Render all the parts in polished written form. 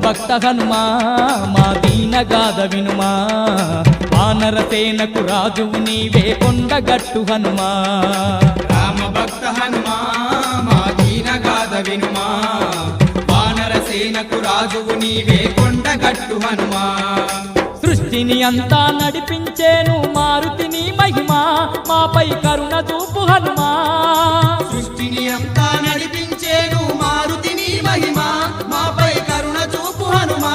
భక్త హనుమా మా దీనగాథ వినుమా వానరసేనకు రాజువు నీవే కొండగట్టు హనుమా రామ భక్త హనుమా మా దీనగాథ వినుమా వానరసేనకు రాజువు నీవే కొండగట్టు హనుమా సృష్టిని అంతా నడిపించేను మారుతిని మహిమా మాపై కరుణ చూపు హనుమా సృష్టిని అంతా నడిపించేను మారుతిని మహిమా మాపై కరుణ చూపు హనుమా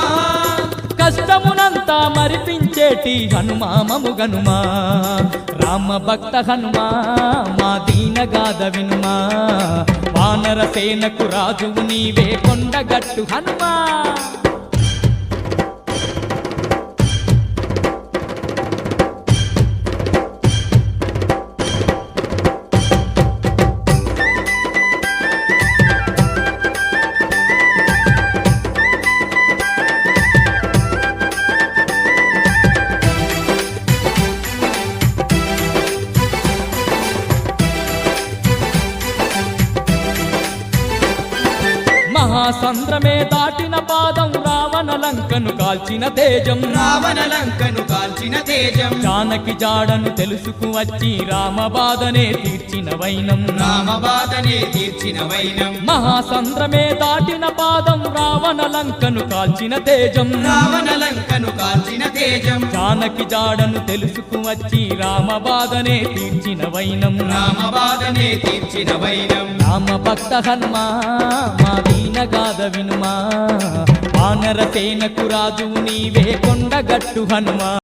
కష్టమునంతా మరిపించేటి హనుమా మము గనుమా రామ భక్త హనుమా మా దీనగాథ వినుమా వానరసేనకు రాజువు నీవే కొండగట్టు హనుమా మహాసంద్రమే దాటిన పాదం రావణ లంకను కాల్చిన తేజం రావణ లంకను కాల్చిన తేజం జానకి జాడను తెలుసుకు వచ్చి రామ బాధనే తీర్చిన వైనం రామ బాధనే తీర్చిన వైనం మహాసంద్రమే దాటిన పాదం రావణ లంకను కాల్చిన తేజం రావణ లంకను కాల్చిన తేజం జానకి జాడను తెలుసుకు వచ్చి రామ బాధనే తీర్చిన వైనం రామ బాధనే తీర్చిన వైనం రామ భక్త హనుమా మా దీనగాథ వినుమా వానరసేనకు రాజువు నీవే కొండగట్టు హనుమా